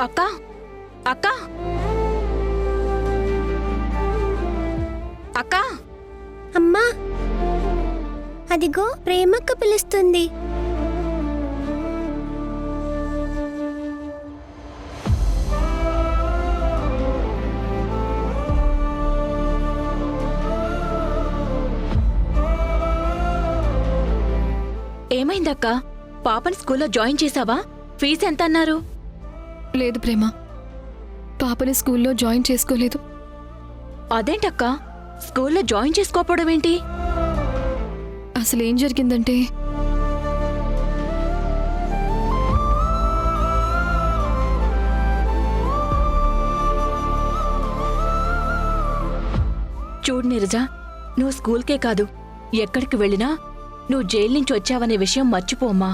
అక్క అక్క అక్క అమ్మా, అదిగో ప్రేమక్క పిలుస్తుంది. ఏమైందక్క? పాపని స్కూల్లో జాయిన్ చేసావా? ఫీజు ఎంత అన్నారు? లేదు ప్రేమ, పాపని స్కూల్లో జాయిన్ చేసుకోలేదు. అదేంటక్క, స్కూల్లో జాయిన్ చేసుకోకపోవడం ఏంటి? అసలు ఏం జరిగిందంటే, చూడు నీరజ, నువ్వు స్కూల్కే కాదు ఎక్కడికి వెళ్ళినా నువ్వు జైలు నుంచి వచ్చావనే విషయం మర్చిపోమ్మా.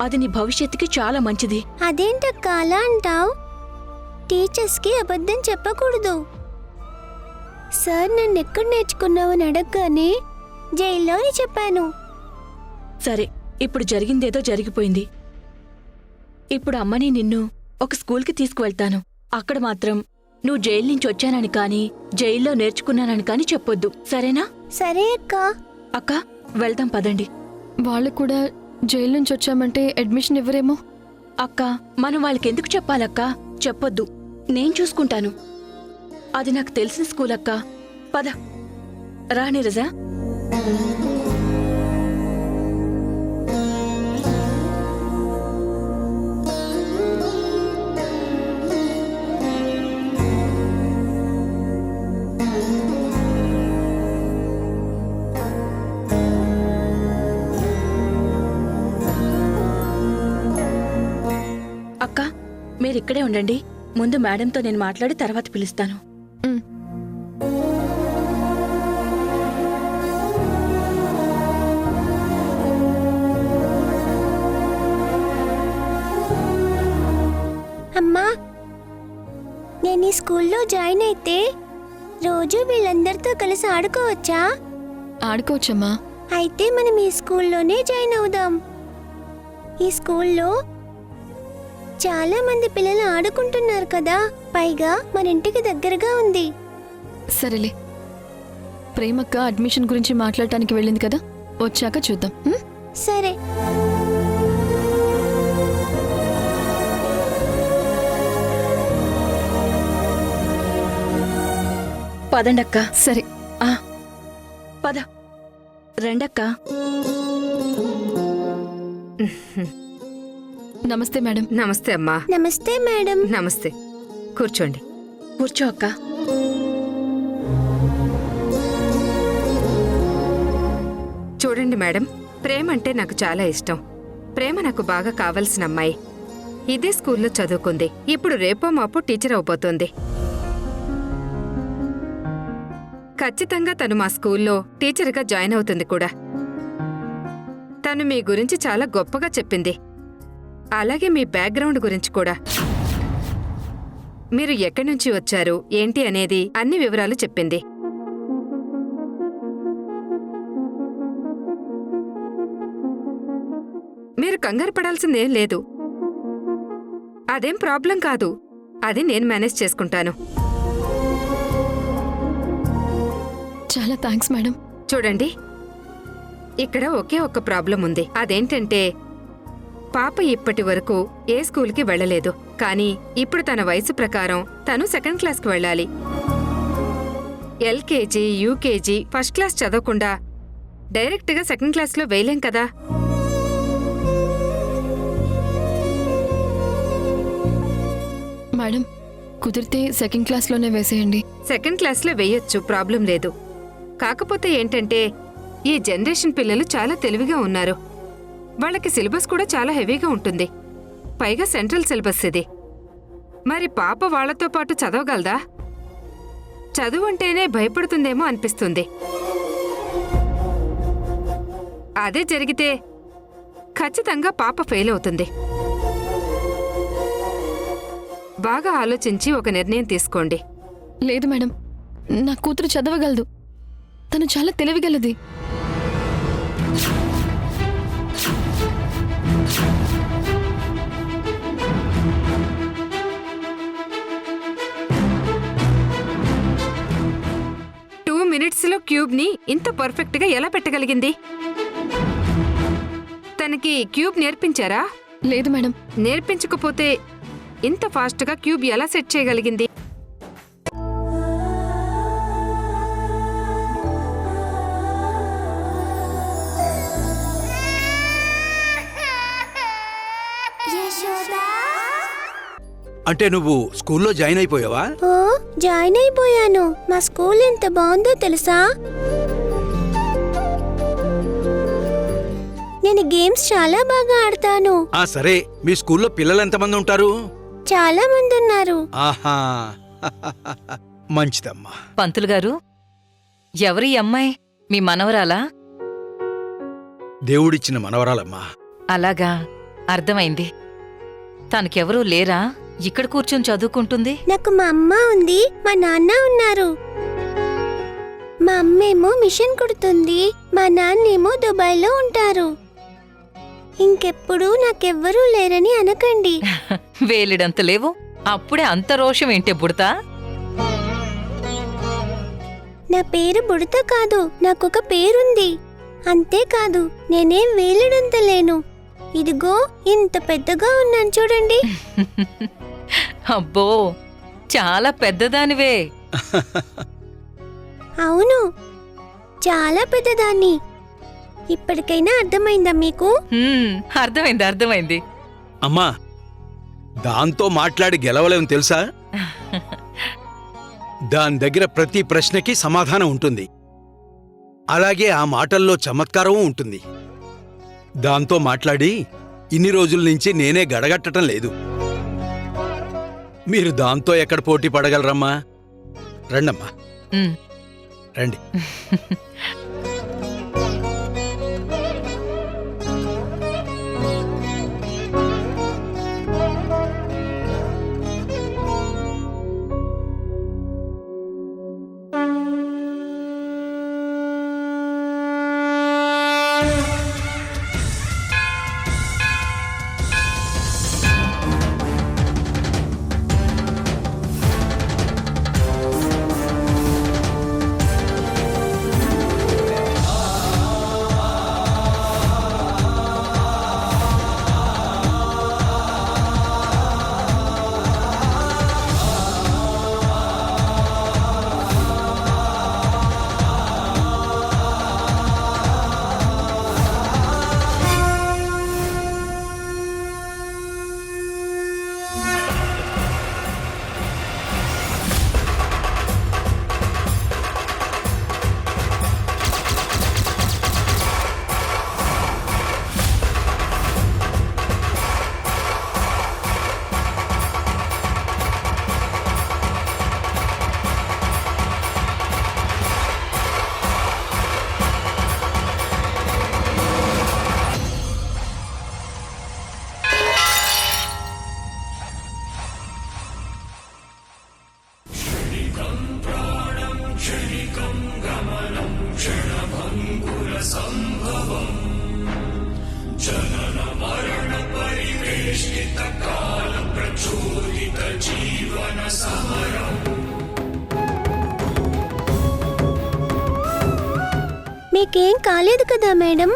అది నీ భవిష్యత్తుకి చాలా మంచిది. అదేంటక్క అలా అంటావ్? టీచర్స్కి అబద్ధం చెప్పకూడదు. సార్ నన్ను ఎక్కడ నేర్చుకున్నావని అడగగానే జైల్లోనే చెప్పాను. సరే, ఇప్పుడు జరిగిందేదో జరిగిపోయింది. ఇప్పుడు అమ్మని నిన్ను ఒక స్కూల్కి తీసుకువెళ్తాను. అక్కడ మాత్రం నువ్వు జైలు నుంచి వచ్చానని కాని జైల్లో నేర్చుకున్నానని కాని చెప్పొద్దు, సరేనా? సరే అక్క. అక్క, వెళ్దాం పదండి. వాళ్ళు కూడా జైలు నుంచి వచ్చామంటే అడ్మిషన్ ఇవ్వరేమో. అక్క, మనం వాళ్ళకెందుకు చెప్పాలక్కా? చెప్పొద్దు, నేను చూసుకుంటాను. అది నాకు తెలిసిన స్కూల్ అక్క. పద, రా నీరజా. అక్క, మీరిక్కడే ఉండండి. ముందు మేడంతో నేను మాట్లాడి తర్వాత పిలుస్తాను. అమ్మా, నేను ఈ స్కూల్లో జాయిన్ అయితే రోజు వీళ్ళందరితో కలిసి ఆడుకోవచ్చా? ఆడుకోవచ్చమ్మా. అయితే మనం ఈ స్కూల్లోనే జాయిన్ అవుదాం. ఈ స్కూల్లో చాలా మంది పిల్లలు ఆడుకుంటున్నారు కదా, పైగా మన ఇంటికి దగ్గరగా ఉంది. సరేలే, ప్రేమక్క అడ్మిషన్ గురించి మాట్లాడటానికి వెళ్ళింది కదా, వచ్చాక చూద్దాం. సరే. పదండక్క. సరే. పద, రండక్క. నమస్తే మేడం. నమస్తే అమ్మా. నమస్తే మేడం. నమస్తే, కూర్చోండి. కూర్చో అక్క. చూడండి మేడం, ప్రేమ అంటే నాకు చాలా ఇష్టం. ప్రేమ నాకు బాగా కావలసిన అమ్మాయి. ఇదే స్కూల్లో చదువుకుంది. ఇప్పుడు రేపో మాపో టీచర్ అవబోతోంది. ఖచ్చితంగా తను మా స్కూల్లో టీచర్గా జాయిన్ అవుతుంది కూడా. తను మీ గురించి చాలా గొప్పగా చెప్పింది. అలాగే మీ బ్యాక్గ్రౌండ్ గురించి కూడా. మీరు ఎక్కడి నుంచి వచ్చారు, ఏంటి అనేది అన్ని వివరాలు చెప్పింది. మీరు కంగారు పడాల్సిందేం లేదు. అదేం ప్రాబ్లం కాదు. అది నేను మేనేజ్ చేసుకుంటాను. చాలా థ్యాంక్స్ మేడం. చూడండి, ఇక్కడ ఒకే ఒక్క ప్రాబ్లం ఉంది. అదేంటంటే పాప ఇప్పటి వరకు ఏ స్కూల్కి వెళ్ళలేదు. కానీ ఇప్పుడు తన వయసు ప్రకారం తను సెకండ్ క్లాస్కి వెళ్ళాలి. ఎల్కేజీ, యూకేజీ, ఫస్ట్ క్లాస్ చదవకుండా డైరెక్ట్గా సెకండ్ క్లాస్లో వేయలేం కదా. మేడం, కుదిరితే సెకండ్ క్లాస్లోనే వేసేయండి. సెకండ్ క్లాస్లో వేయొచ్చు, ప్రాబ్లం లేదు. కాకపోతే ఏంటంటే ఈ జనరేషన్ పిల్లలు చాలా తెలివిగా ఉన్నారు. వాళ్ళకి సిలబస్ కూడా చాలా హెవీగా ఉంటుంది. పైగా సెంట్రల్ సిలబస్ ఇది. మరి పాప వాళ్లతో పాటు చదవగలదా? చదువు అంటేనే భయపడుతుందేమో అనిపిస్తుంది. అదే జరిగితే ఖచ్చితంగా పాప ఫెయిల్ అవుతుంది. బాగా ఆలోచించి ఒక నిర్ణయం తీసుకోండి. లేదు మేడం, నా కూతురు చదవగలదు. తను చాలా తెలివిగలది. క్యూబ్ని ఇంత పర్ఫెక్ట్గా ఎలా పెట్టగలిగింది? తనకి క్యూబ్ నేర్పించారా? లేదు మేడం. నేర్పించకపోతే ఇంత ఫాస్ట్గా క్యూబ్ ఎలా సెట్ చేయగలిగింది? అంటే నువ్వు స్కూల్లో జాయిన్ అయిపోయావా? ఓ జాయిన్ అయిపోయాను. మా స్కూల్ ఎంత బాగుందో తెలుసా? నేను గేమ్స్ చాలా బాగా ఆడతాను. సరే, మీ స్కూల్లో పిల్లలు ఎంతమంది ఉంటారు? చాలా మంది ఉన్నారు. ఆహా మంచిదమ్మా. పంతులు గారు, ఎవరి అమ్మాయి? మీ మనవరాలా? దేవుడిచ్చిన మనవరాలమ్మా. అలాగా, అర్థమైంది. తనకెవరూ లేరా? ఇక్కడ కూర్చొని చదువుకుంటుంది. నాకు మా అమ్మ ఉంది, మా నాన్న ఉన్నారు. మా అమ్మేమో మిషన్ కుడుతుంది, మా నాన్నేమో దుబాయ్లో ఉంటారు. ఇంకెప్పుడు నాకెవ్వరూ లేరని అనకండి. వేలిడంత లేవు, అప్పుడే అంత రోషం ఏంటే బుడతా? నా పేరు బుడత కాదు, నాకొక పేరుంది. అంతేకాదు, నేనేం వేలుడంత లేను. ఇదిగో ఇంత పెద్దగా ఉన్నాను చూడండి. అబ్బో, చాలా పెద్దదానివే. అవును, చాలా పెద్దదాన్ని. ఇప్పటికైనా అర్థమైందా మీకు? అర్థమైంది, అర్థమైంది. అమ్మా, దాంతో మాట్లాడి గెలవలేం తెలుసా? దాని దగ్గర ప్రతి ప్రశ్నకి సమాధానం ఉంటుంది. అలాగే ఆ మాటల్లో చమత్కారమూ ఉంటుంది. దాంతో మాట్లాడి ఇన్ని రోజుల నుంచి నేనే గడగట్టడం లేదు. మీరు దాంతో ఎక్కడ పోటీ పడగలరమ్మా? రండమ్మా, రండి. మీకేం కాలేదు కదా మేడం?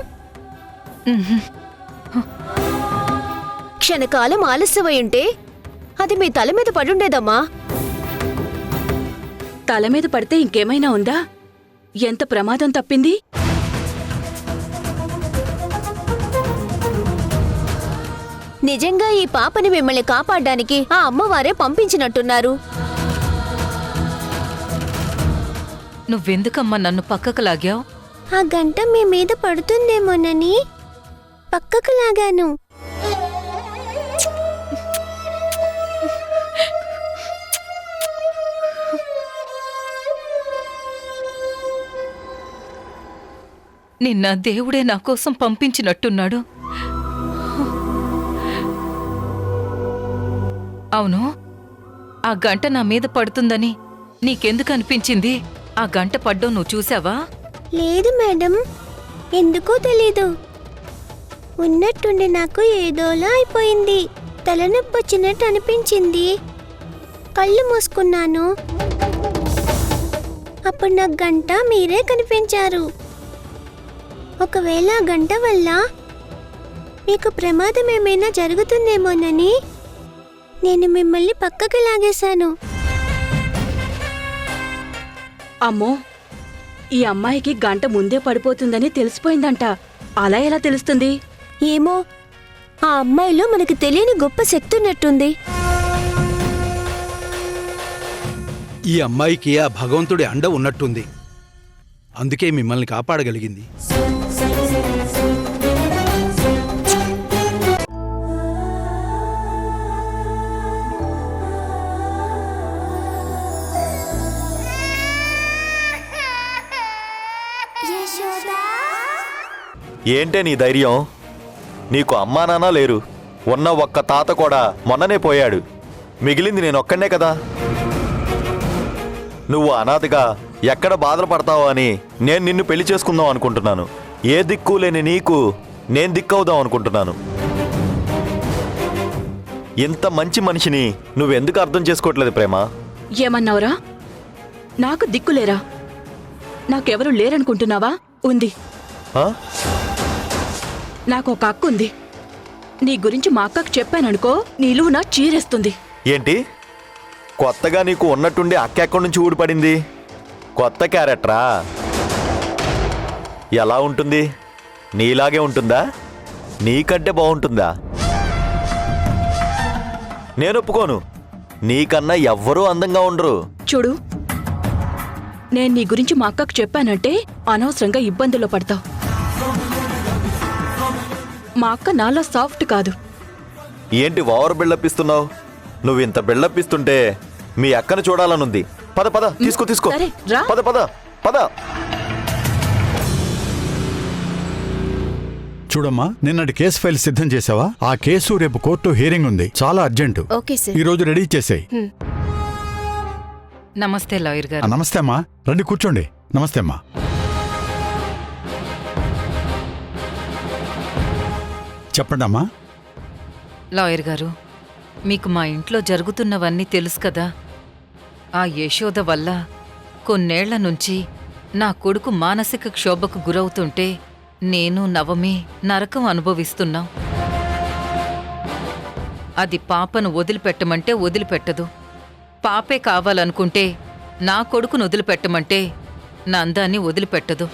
క్షణకాలం ఆలస్యమై ఉంటే అది మీ తల మీద పడుండేదమ్మా. తల మీద పడితే ఇంకేమైనా ఉందా? ఎంత ప్రమాదం తప్పింది? నిజంగా ఈ పాపని మిమ్మల్ని కాపాడ్డానికి ఆ అమ్మవారే పంపించినట్టున్నారు. నువ్వెందుకమ్మా నన్ను పక్కకు లాగావు? ఆ గంట మీ మీద పడుతుందేమోనని పక్కకు లాగాను. నిన్న దేవుడే నా కోసం పంపించినట్టున్నాడు. అవును, ఆ గంట నా మీద పడుతుందని నీకెందుకు అనిపించింది? ఆ గంట పడ్డం నువ్వు చూసావా? లేదు మేడం, ఎందుకో తెలీదు. ఉన్నట్టుండి నాకు ఏదోలా అయిపోయింది. తలనొప్పి వచ్చినట్టు అనిపించింది. కళ్ళు మూసుకున్నాను. అప్పుడు నాకు గంట మీరే కనిపించారు. ఒకవేళ ఆ గంట వల్ల మీకు ప్రమాదం ఏమైనా జరుగుతుందేమోనని నేను మిమ్మల్ని పక్కకి లాగేశాను. అమ్మో, ఈ అమ్మాయికి గంట ముందే పడిపోతుందని తెలిసిపోయిందంట. అలా ఎలా తెలుస్తుంది? ఏమో, ఆ అమ్మాయిలో మనకి తెలియని గొప్ప శక్తి ఉన్నట్టుంది. ఈ అమ్మాయికి ఆ భగవంతుడి అండ ఉన్నట్టుంది. అందుకే మిమ్మల్ని కాపాడగలిగింది. ఏంటే నీ ధైర్యం? నీకు అమ్మా నాన్న లేరు. ఉన్న ఒక్క తాత కూడా మొన్ననే పోయాడు. మిగిలింది నేనొక్కనే కదా. నువ్వు అనాథగా ఎక్కడ బాధలు పడతావో అని నేను నిన్ను పెళ్లి చేసుకుందాం అనుకుంటున్నాను. ఏ దిక్కు లేని నీకు నేను దిక్కవుదాం అనుకుంటున్నాను. ఇంత మంచి మనిషిని నువ్వెందుకు అర్థం చేసుకోవట్లేదు ప్రేమ? ఏమన్నావురా? నాకు దిక్కులేరా? నాకెవరు లేరనుకుంటున్నావా? ఉంది. ఆ? నాకు ఒక అక్క ఉంది. నీ గురించి మా అక్కకు చెప్పాననుకో, నీళ్ళు నా చీరేస్తుంది. ఏంటి? కొత్తగా నీకు ఉన్నట్టుండి అక్క ఎక్కడి నుంచి ఊడిపడింది? కొత్త క్యారెక్టరా? ఎలా ఉంటుంది? నీలాగే ఉంటుందా? నీకంటే బాగుంటుందా? నేను ఒప్పుకోను. నీకన్నా ఎవ్వరూ అందంగా ఉండరు. చూడు, నేను నీ గురించి మా అక్కకు చెప్పానంటే అనవసరంగా ఇబ్బందుల్లో పడతావు. మా అక్క నాలా సాఫ్ట్ కాదు. ఏంటి ఓవర్ బిల్డప్ ఇస్తున్నావు? నువ్వు ఇంత బిల్డప్ ఇస్తుంటే మీ అక్కను చూడాలనుంది. పద పద, తీసుకో. సరే, రా. పద పద పద. చూడమ్మా, నిన్నటి కేసు ఫైల్ సిద్ధం చేసావా? ఆ కేసు రేపు కోర్టు హియరింగ్ ఉంది. చాలా అర్జెంటు. Okay sir. ఈ రోజు రెడీ చేసేయ్. నమస్తే లాయర్ గారు. నమస్తే అమ్మా, రండి కూర్చోండి. నమస్తే అమ్మా. చెప్పండి అమ్మా. లాయర్ గారు, మీకు మా ఇంట్లో జరుగుతున్నవన్నీ తెలుసు కదా. ఆ యశోద వల్ల కొన్నేళ్ల నుంచి నా కొడుకు మానసిక క్షోభకు గురవుతుంటే నేను నవమి నరకం అనుభవిస్తున్నాం. అది పాపను వదిలిపెట్టమంటే వదిలిపెట్టదు. పాపే కావాలనుకుంటే నా కొడుకును వదిలిపెట్టమంటే నందాన్ని వదిలిపెట్టదు.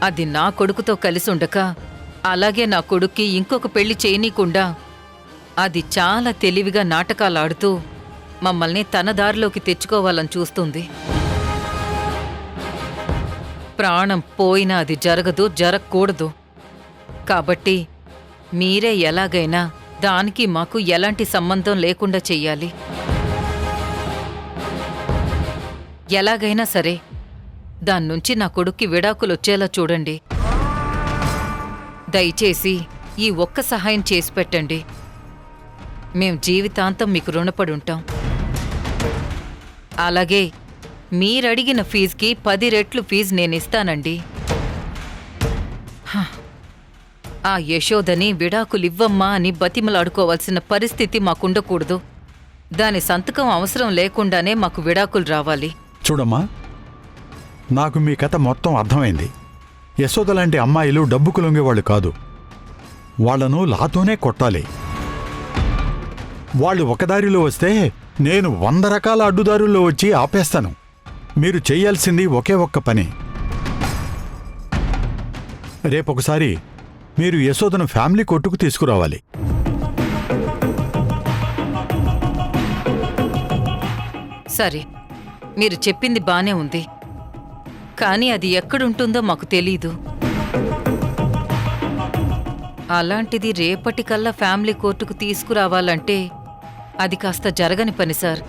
అది నా కొడుకుతో కలిసి ఉండక అలాగే నా కొడుక్కి ఇంకొక పెళ్లి చేయనీకుండా అది చాలా తెలివిగా నాటకాలాడుతూ మమ్మల్ని తన దారిలోకి తెచ్చుకోవాలని చూస్తుంది. ప్రాణం పోయినా అది జరగదు, జరగకూడదు. కాబట్టి మీరే ఎలాగైనా దానికి మాకు ఎలాంటి సంబంధం లేకుండా చెయ్యాలి. ఎలాగైనా సరే దాన్నుంచి నా కొడుక్కి విడాకులొచ్చేలా చూడండి. దయచేసి ఈ ఒక్క సహాయం చేసి పెట్టండి. మేం జీవితాంతం మీకు రుణపడి ఉంటాం. అలాగే మీరడిగిన ఫీజుకి 10 రెట్లు ఫీజు నేనిస్తానండి. ఆ యశోదని విడాకులివ్వమ్మా అని బతిమలాడుకోవాల్సిన పరిస్థితి మాకుండకూడదు. దాని సంతకం అవసరం లేకుండానే మాకు విడాకులు రావాలి. చూడమ్మా, నాకు మీ కథ మొత్తం అర్థమైంది. యశోద లాంటి అమ్మాయిలు డబ్బుకు లొంగేవాళ్ళు కాదు. వాళ్లను లాతోనే కొట్టాలి. వాళ్ళు ఒక దారిలో వస్తే నేను 100 రకాల అడ్డుదారుల్లో వచ్చి ఆపేస్తాను. మీరు చెయ్యాల్సింది ఒకే ఒక్క పని. రేపొకసారి మీరు యశోదను ఫ్యామిలీ కోర్టుకు తీసుకురావాలి. సరే, మీరు చెప్పింది బానే ఉంది. కానీ అది ఎక్కడుంటుందో మాకు తెలీదు. అలాంటిది రేపటికల్లా ఫ్యామిలీ కోర్టుకు తీసుకురావాలంటే అది కాస్త జరగని పని సార్.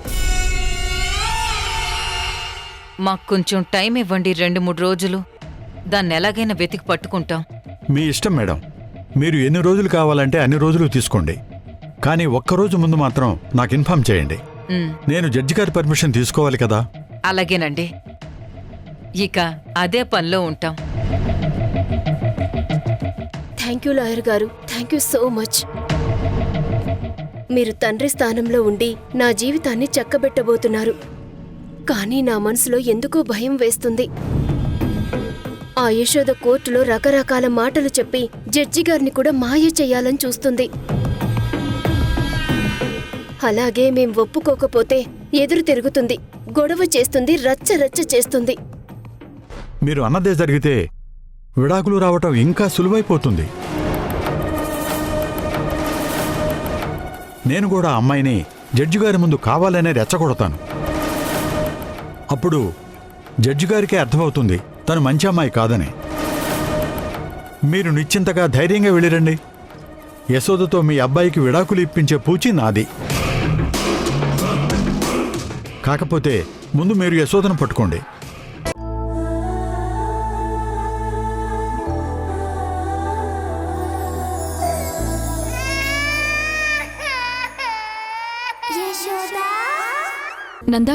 మాకు కొంచెం టైం ఇవ్వండి, 2-3 రోజులు. దాన్ని ఎలాగైనా వెతికి పట్టుకుంటాం. మీ ఇష్టం మేడం. మీరు ఎన్ని రోజులు కావాలంటే అన్ని రోజులు తీసుకోండి. కానీ ఒక్కరోజు ముందు మాత్రం నాకు ఇన్ఫార్మ్ చేయండి. నేను జడ్జి గారి పర్మిషన్ తీసుకోవాలి కదా. అలాగేనండి. ఇక అదే పనిలో ఉంటాం. థ్యాంక్ యూ లాయర్ గారు, థ్యాంక్ యూ సో మచ్. మీరు తండ్రి స్థానంలో ఉండి నా జీవితాన్ని చక్కబెట్టబోతున్నారు. కానీ నా మనసులో ఎందుకో భయం వేస్తుంది. ఆ యశోద కోర్టులో రకరకాల మాటలు చెప్పి జడ్జి గారిని కూడా మాయ చెయ్యాలని చూస్తుంది. అలాగే మేం ఒప్పుకోకపోతే ఎదురు తిరుగుతుంది, గొడవ చేస్తుంది, రచ్చ రచ్చ చేస్తుంది. మీరు అన్నదే జరిగితే విడాకులు రావటం ఇంకా సులువైపోతుంది. నేను కూడా అమ్మాయిని జడ్జి గారి ముందు కావాలనే రెచ్చగొడతాను. అప్పుడు జడ్జి గారికే అర్థమవుతుంది తను మంచి అమ్మాయి కాదని. మీరు నిశ్చింతగా ధైర్యంగా వెళ్ళిరండి. యశోదతో మీ అబ్బాయికి విడాకులు ఇప్పించే పూచి నాది. కాకపోతే ముందు మీరు యశోదను పట్టుకోండి. నందా,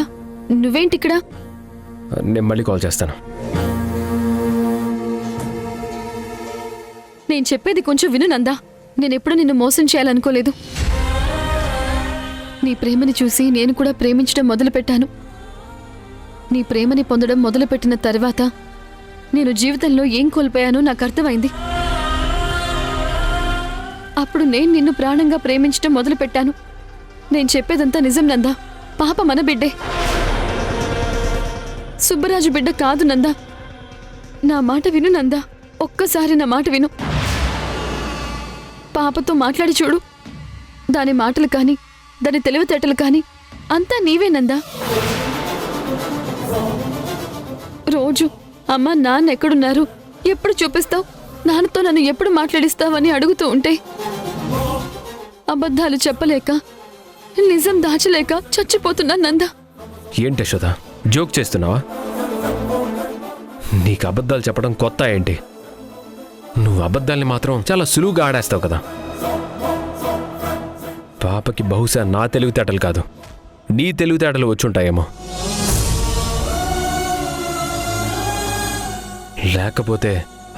నువ్వేంటిక్కడ? నేను మళ్ళీ కాల్ చేస్తాను. నేను చెప్పేది కొంచెం విను నందా. నేనెప్పుడు నిన్ను మోసం చేయాలనుకోలేదు. నీ ప్రేమని చూసి నేను కూడా ప్రేమించడం మొదలుపెట్టాను. నీ ప్రేమని పొందడం మొదలుపెట్టిన తర్వాత నేను జీవితంలో ఏం కోల్పోయానో నాకు అర్థమైంది. అప్పుడు నేను నిన్ను ప్రాణంగా ప్రేమించడం మొదలుపెట్టాను. నేను చెప్పేదంతా నిజం నందా. పాప మన బిడ్డే, సుబ్బరాజు బిడ్డ కాదు నందా. నా మాట విను నందా, ఒక్కసారి నా మాట విను. పాపతో మాట్లాడి చూడు. దాని మాటలు కానీ దాని తెలివితేటలు కానీ అంతా నీవే నందా. రోజు అమ్మ నాన్న ఎక్కడున్నారు, ఎప్పుడు చూపిస్తావు, నాన్నతో నన్ను ఎప్పుడు మాట్లాడిస్తావని అడుగుతూ ఉంటే అబద్ధాలు చెప్పలేక నిజం దాచలేక చచ్చిపోతున్నా నందా. ఏంటి యశోద, జోక్ చేస్తున్నావా? నీకు అబద్ధాలు చెప్పడం కొత్త ఏంటి? నువ్వు అబద్ధాల్ని మాత్రం చాలా సులువుగా ఆడేస్తావు కదా. పాపకి బహుశా నా తెలివితేటలు కాదు, నీ తెలివితేటలు వచ్చుంటాయేమో. లేకపోతే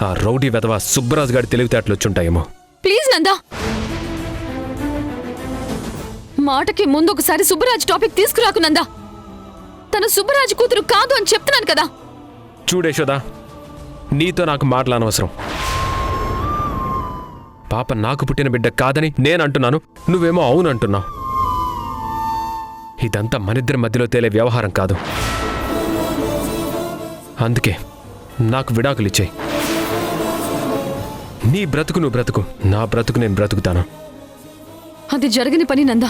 ఆ రౌడీ వెధవ సుబ్బరాజు గారి తెలివితేటలు వచ్చుంటాయేమో. ప్లీజ్ నందా, మాటకి ముందు ఒకసారి సుబ్బరాజు టాపిక్ తీసుకురాకు నందా. తను సుబ్బరాజు కూతురు కాదు అని చెప్తున్నాను కదా. చూడు యశోద, నీతో నాకు మాటలు అనవసరం. పాప నాకు పుట్టిన బిడ్డ కాదని నేను అంటున్నాను, నువ్వేమో అవును అంటున్నావు. ఇదంతా మనిద్దరి మధ్యలో తేలే వ్యవహారం కాదు. అందుకే నాకు విడాకులు ఇచ్చేయి. నీ బ్రతుకు నువ్వు బ్రతుకు, నా బ్రతుకు నేను బ్రతుకుతాను. అది జరగని పని నందా.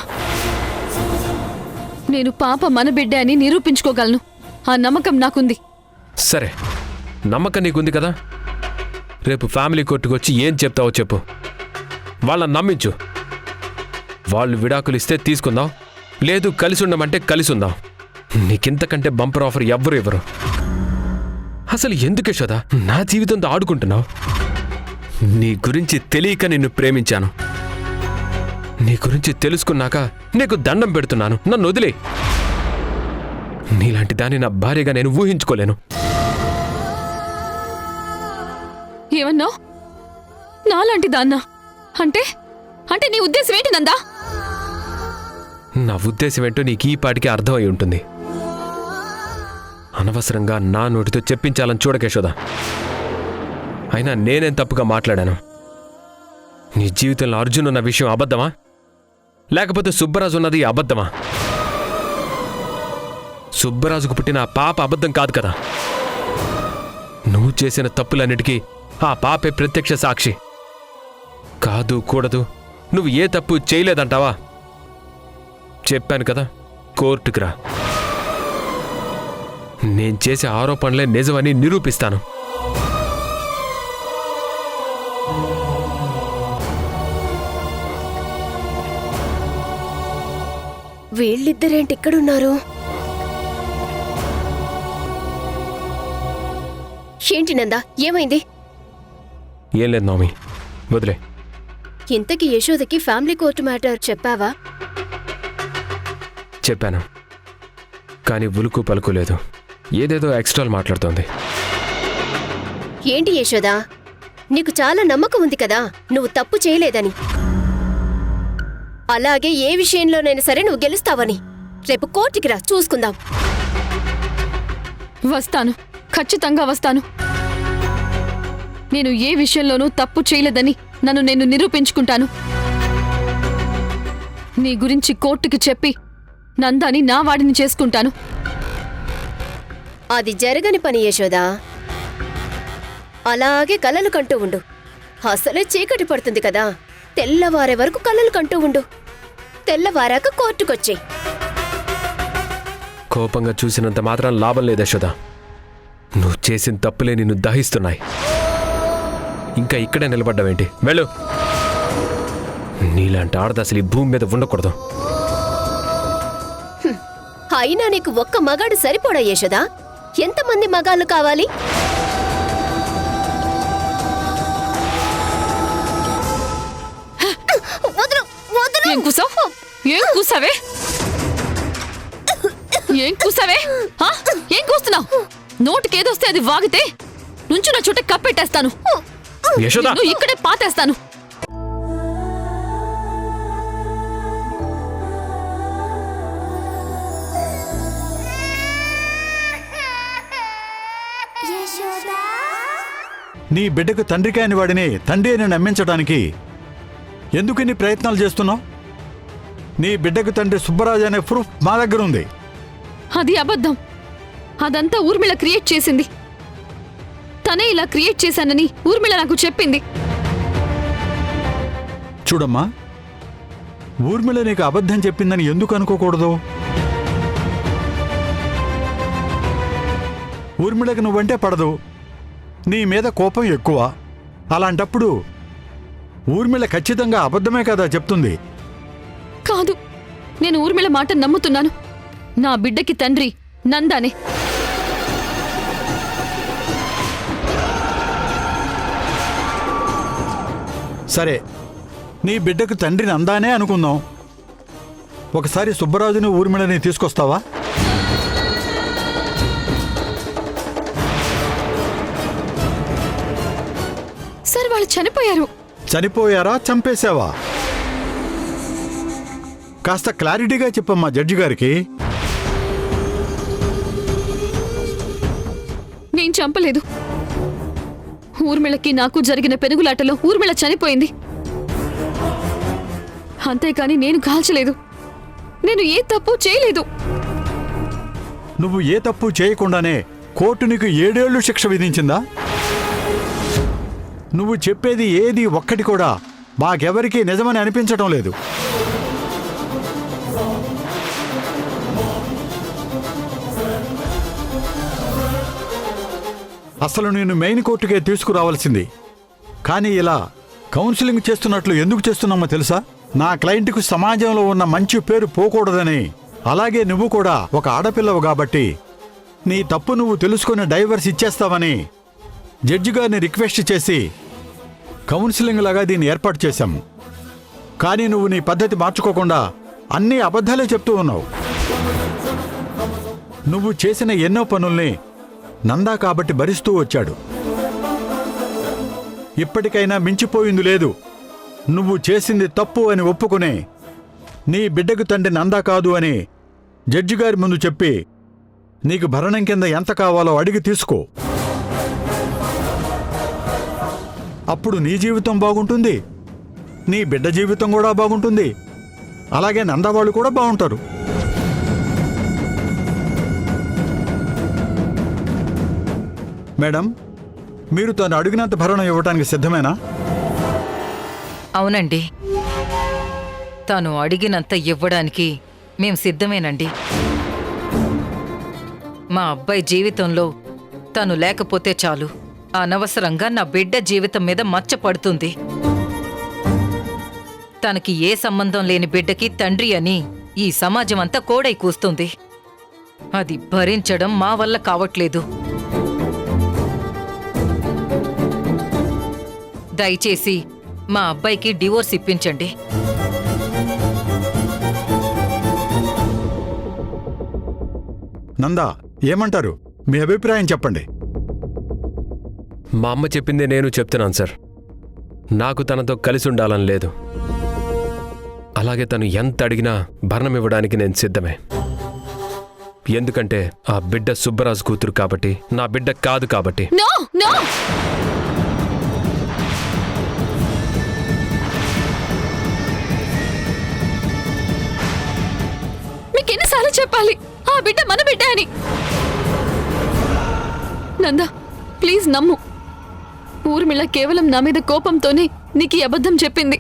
నేను పాప మన బిడ్డ అని నిరూపించుకోగలను. ఆ నమ్మకం నాకుంది. సరే, నమ్మకం నీకుంది కదా. రేపు ఫ్యామిలీ కోర్టుకు వచ్చి ఏం చెప్తావో చెప్పు. వాళ్ళని నమ్మించు. వాళ్ళు విడాకులు ఇస్తే తీసుకుందాం, లేదు కలిసి ఉండమంటే కలిసి ఉందాం. నీకింతకంటే బంపర్ ఆఫర్ ఎవ్వరు ఇవ్వరు. అసలు ఎందుకు యశోద నా జీవితంతో ఆడుకుంటున్నావు? నీ గురించి తెలియక నిన్ను ప్రేమించాను. నీ గురించి తెలుసుకున్నాక నీకు దండం పెడుతున్నాను, నన్ను వదిలే. నీలాంటి దాన్ని నా భార్యగా నేను ఊహించుకోలేను. ఏమన్నావు? నాలాంటి దాన్నా? అంటే అంటే నీ ఉద్దేశం ఏంటి నందా? నా ఉద్దేశం ఏంటో నీకు ఈ పాటికి అర్థమై ఉంటుంది. అనవసరంగా నా నోటితో చెప్పించాలని చూడకేశోదా. అయినా నేనేం తప్పుగా మాట్లాడాను? నీ జీవితంలో అర్జున్ ఉన్న విషయం అబద్ధమా, లేకపోతే సుబ్బరాజు ఉన్నది అబద్ధమా? సుబ్బరాజుకు పుట్టిన ఆ పాప అబద్ధం కాదు కదా. నువ్వు చేసిన తప్పులన్నిటికీ ఆ పాపే ప్రత్యక్ష సాక్షి. కాదు కూడదు, నువ్వు ఏ తప్పు చేయలేదంటావా? చెప్పాను కదా, కోర్టుకు రా. నేను చేసే ఆరోపణలే నిజమని నిరూపిస్తాను. వీళ్ళిద్దరేంటి ఇక్కడున్నారు? ఏంటి నందా, ఏమైంది? ఏం లేదు నామి, వదిలే. ఇంతకీ యశోదకి ఫ్యామిలీ కోర్టు మ్యాటర్ చెప్పావా? చెప్పాను, కానీ ఉలుకు పలుకు లేదు. ఏదేదో ఎక్స్ట్రాలు మాట్లాడుతోంది. ఏంటి యశోదా, నీకు చాలా నమ్మకం ఉంది కదా నువ్వు తప్పు చేయలేదని. అలాగే ఏ విషయంలోనైనా సరే నువ్వు గెలుస్తావని. రేపు కోర్టుకి రా, చూసుకుందాం. వస్తాను, ఖచ్చితంగా వస్తాను. నేను ఏ విషయంలోనూ తప్పు చేయలేదని నన్ను నేను నిరూపించుకుంటాను. నీ గురించి కోర్టుకి చెప్పి నందాని నా వాడిని చేసుకుంటాను. అది జరగని పని యశోదా. అలాగే కలలు కంటూ ఉండు. అసలే చీకటి పడుతుంది కదా, తెల్లవారే వరకు కలలు కంటూ ఉండు. తెల్లవారాక కోర్టుకొచ్చేయ్. కోపంగా చూసినంత మాత్రం లాభం లేదు యశోద. నువ్వు చేసిన తప్పులే నిన్ను దహిస్తున్నాయి. ఇంకా ఇక్కడే నిలబడ్డావేంటి? వెళ్ళు. నీలాంటి ఆడద అసలు ఈ భూమి మీద ఉండకూడదు. అయినా నీకు ఒక్క మగాడు సరిపోడా యశోదా? ఎంతమంది మగాళ్ళు కావాలి? వదలు, వదలు. ఏం కూసావు? ఏం కూసావే? ఏం కూసావే? ఆ? ఏం కూస్తున్నావు? నోటికేదొస్తే అది వాగితే నుంచి నా చుట్ట కప్పెట్టేస్తాను. యశోద, నువ్వు ఇక్కడే పాతేస్తాను. నీ బిడ్డకు తండ్రి కాని వాడిని తండ్రి అని నమ్మించడానికి ఎందుకు నీ ప్రయత్నాలు చేస్తున్నావు? నీ బిడ్డకు తండ్రి సుబ్బరాజు అనే ప్రూఫ్ మా దగ్గర ఉంది. అది అబద్ధం. అదంతా ఊర్మిళ క్రియేట్ చేసింది. తనే ఇలా క్రియేట్ చేశానని ఊర్మిళ నాకు చెప్పింది. చూడమ్మా, ఊర్మిళ నీకు అబద్ధం చెప్పిందని ఎందుకు అనుకోకూడదు? ఊర్మిళకు నువ్వంటే పడదు, నీ మీద కోపం ఎక్కువ. అలాంటప్పుడు ఊర్మిళ ఖచ్చితంగా అబద్ధమే కదా చెప్తుంది. కాదు, నేను ఊర్మిళ మాట నమ్ముతున్నాను. నా బిడ్డకి తండ్రి నందానే. సరే, నీ బిడ్డకు తండ్రిని అందానే అనుకుందాం. ఒకసారి సుబ్బరాజుని ఊర్మిళని తీసుకొస్తావా? సార్, వాళ్ళు చనిపోయారు. చనిపోయారా, చంపేశావా? కాస్త క్లారిటీగా చెప్పమ్మా జడ్జి గారికి. నేను చంపలేదు. ఊర్మిళకి నాకు జరిగిన పెనుగులాటలో ఊర్మిళ చనిపోయింది. అంతేకాని నేను కాల్చలేదు. నేను ఏ తప్పు చేయలేదు. నువ్వు ఏ తప్పు చేయకుండానే కోర్టు నీకు 7 ఏళ్లు శిక్ష విధించిందా? నువ్వు చెప్పేది ఏది ఒక్కటి కూడా మాకెవరికీ నిజమని అనిపించటం లేదు. అసలు నేను మెయిన్ కోర్టుకే తీసుకురావాల్సింది. కానీ ఇలా కౌన్సిలింగ్ చేస్తున్నట్లు ఎందుకు చేస్తున్నామో తెలుసా? నా క్లయింట్కు సమాజంలో ఉన్న మంచి పేరు పోకూడదని. అలాగే నువ్వు కూడా ఒక ఆడపిల్లవు కాబట్టి నీ తప్పు నువ్వు తెలుసుకుని డైవర్స్ ఇచ్చేస్తావని జడ్జి గారిని రిక్వెస్ట్ చేసి కౌన్సిలింగ్ లాగా దీన్ని ఏర్పాటు చేశాము. కానీ నువ్వు నీ పద్ధతి మార్చుకోకుండా అన్ని అబద్ధాలే చెప్తూ ఉన్నావు. నువ్వు చేసిన ఎన్నో పనుల్ని నందా కాబట్టి భరిస్తూ వచ్చాడు. ఇప్పటికైనా మించిపోయింది లేదు. నువ్వు చేసింది తప్పు అని ఒప్పుకునే నీ బిడ్డకు తండ్రి నందా కాదు అని జడ్జి గారి ముందు చెప్పి నీకు భరణం కింద ఎంత కావాలో అడిగి తీసుకో. అప్పుడు నీ జీవితం బాగుంటుంది, నీ బిడ్డ జీవితం కూడా బాగుంటుంది, అలాగే నందావాళ్ళు కూడా బాగుంటారు. మేడం, మీరు తను అడిగినంత భరణం ఇవ్వటానికి సిద్ధమేనా? అవునండి, తను అడిగినంత ఇవ్వడానికి మేం సిద్ధమేనండి. మా అబ్బాయి జీవితంలో తను లేకపోతే చాలు, అనవసరంగా నా బిడ్డ జీవితం మీద మచ్చ పడుతుంది. తనకి ఏ సంబంధం లేని బిడ్డకి తండ్రి అని ఈ సమాజం అంతా కోడై కూస్తుంది. అది భరించడం మా వల్ల కావట్లేదు. దయచేసి మా అబ్బాయికి డివోర్స్ ఇప్పించండి. నందా, ఏమంటారు? మీ అభిప్రాయం చెప్పండి. మా అమ్మ చెప్పిందే నేను చెప్తున్నాను సార్. నాకు తనతో కలిసి ఉండాలని లేదు. అలాగే తను ఎంత అడిగినా భరణం ఇవ్వడానికి నేను సిద్ధమే. ఎందుకంటే ఆ బిడ్డ సుబ్బరాజు కూతురు కాబట్టి, నా బిడ్డ కాదు కాబట్టి. నో నో మీకెన్నిసార్లు చెప్పాలి ఆ బిడ్డ మన బిడ్డ అని? నందా, ప్లీజ్ నమ్ము. ఊర్మిళ కేవలం నా మీద కోపంతోనే నీకు ఈ అబద్ధం చెప్పింది.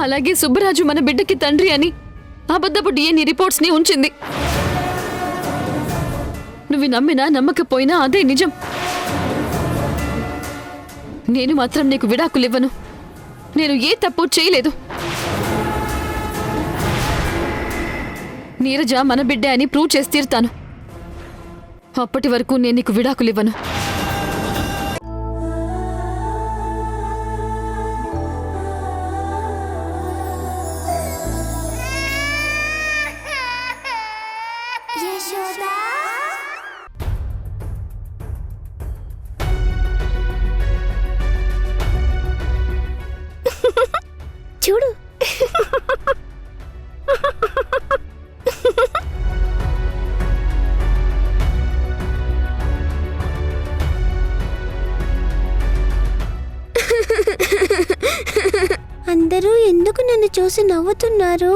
అలాగే సుబ్బరాజు మన బిడ్డకి తండ్రి అని అబద్ధపు డిఎన్ఏ రిపోర్ట్స్ ని ఉంచింది. నువ్వు నమ్మినా నమ్మకపోయినా అదే నిజం. నేను మాత్రం నీకు విడాకులివ్వను. నేను ఏ తప్పు చేయలేదు. నీరజ మన బిడ్డ అని ప్రూవ్ చేసి తీరుతాను. అప్పటి వరకు నేను నీకు విడాకులివ్వను. చూడు, అందరూ ఎందుకు నన్ను చూసి నవ్వుతున్నారు?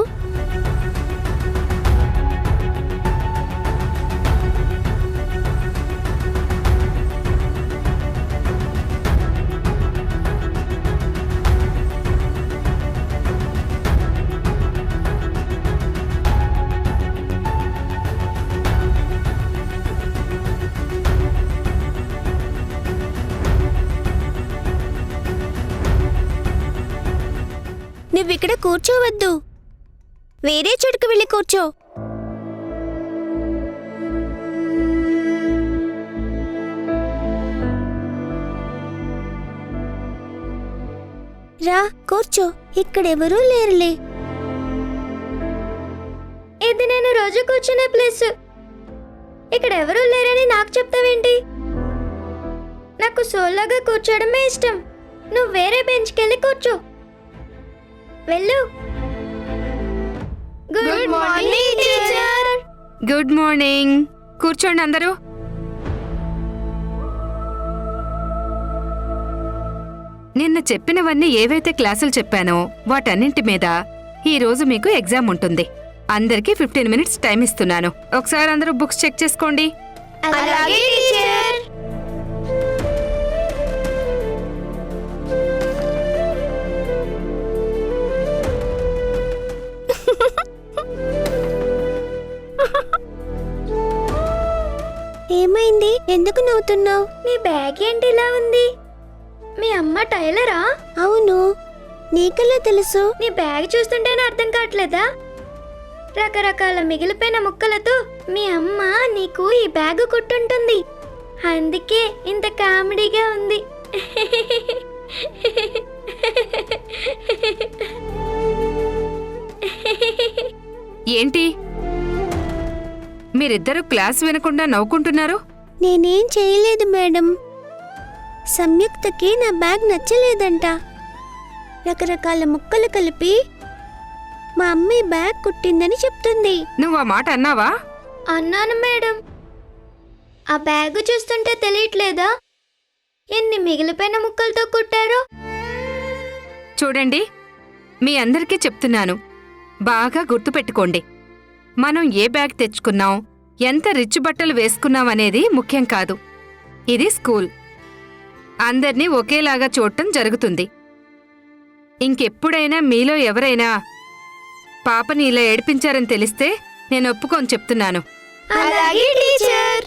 నువ్విక్కడ కూర్చోవద్దు, వేరే చోటుకు వెళ్ళి కూర్చో. రా కూర్చో, ఇక్కడెవరూ లేరులే. ఇది నేను రోజు కూర్చునే ప్లేస్. ఇక్కడ ఎవరూ లేరని నాకు చెప్తావేంటి? నాకు సోలోగా కూర్చోవడమే ఇష్టం. నువ్వు వేరే బెంచ్కి వెళ్ళి కూర్చో. వెళ్ళు. Good morning teacher. Good morning. కూర్చోండి అందరూ. నిన్న చెప్పినవన్నీ ఏవైతే క్లాసులు చెప్పానో వాటన్నింటి మీద ఈ రోజు మీకు ఎగ్జామ్ ఉంటుంది. అందరికీ 15 మినిట్స్ టైం ఇస్తున్నాను. ఒకసారి అందరూ బుక్స్ చెక్ చేసుకోండి. అలాగే టీచర్. ఏమైంది? ఎందుకు నవ్వుతున్నావు? నీ బ్యాగ్ ఏంటి ఇలా ఉంది? మీ అమ్మ టైలరా? అవును. నీకెలా తెలుసు? నీ బ్యాగ్ చూస్తుంటేనే అర్థం కావట్లేదా? రకరకాల మిగిలిపోయిన ముక్కలతో మీ అమ్మ నీకు ఈ బ్యాగ్ కుట్టుంటుంది. అందుకే ఇంత కామెడీగా ఉంది. ఏంటి మీరిద్దరూ క్లాస్ వినకుండా నవ్వుకుంటున్నారు? నేనేం చేయలేదు మేడం. సంయుక్తకి నా బ్యాగ్ నచ్చలేదంట. రకరకాల ముక్కలు కలిపి మా అమ్మ బ్యాగ్ కుట్టిందని చెప్తుంది. నువ్వు ఆ మాట అన్నావా? అన్నాను మేడం. ఆ బ్యాగ్ చూస్తుంటే తెలియట్లేదా ఎన్ని మిగిలిపోయిన ముక్కలతో కుట్టారో? చూడండి, మీ అందరికీ చెప్తున్నాను, బాగా గుర్తుపెట్టుకోండి. మనం ఏ బ్యాగ్ తెచ్చుకున్నాం, ఎంత రిచ్ బట్టలు వేసుకున్నాం అనేది ముఖ్యం కాదు. ఇది స్కూల్. అందర్నీ ఒకేలాగా చూడటం జరుగుతుంది. ఇంకెప్పుడైనా మీలో ఎవరైనా పాపని ఇలా ఏడిపించారని తెలిస్తే నేను ఒప్పుకొని చెప్తున్నాను. అలాగే టీచర్.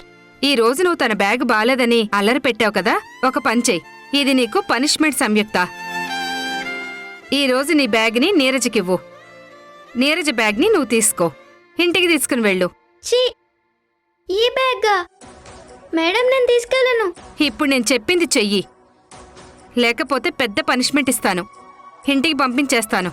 ఈ రోజు నువ్వు తన బ్యాగ్ బాలేదని అల్లరి పెట్టావు కదా, ఒక పని చెయ్యి. ఇది నీకు పనిష్మెంట్ సంయుక్త. ఈ రోజు నీ బ్యాగ్ని నీరజకివ్వు. నీరజ బ్యాగ్ని నువ్వు తీసుకో, ఇంటికి తీసుకుని వెళ్ళు. ఈ బ్యాగ్గా? మేడం నేను తీసుకెళ్ళను. ఇప్పుడు నేను చెప్పింది చెయ్యి, లేకపోతే పెద్ద పనిష్మెంట్ ఇస్తాను. ఇంటికి పంపించేస్తాను.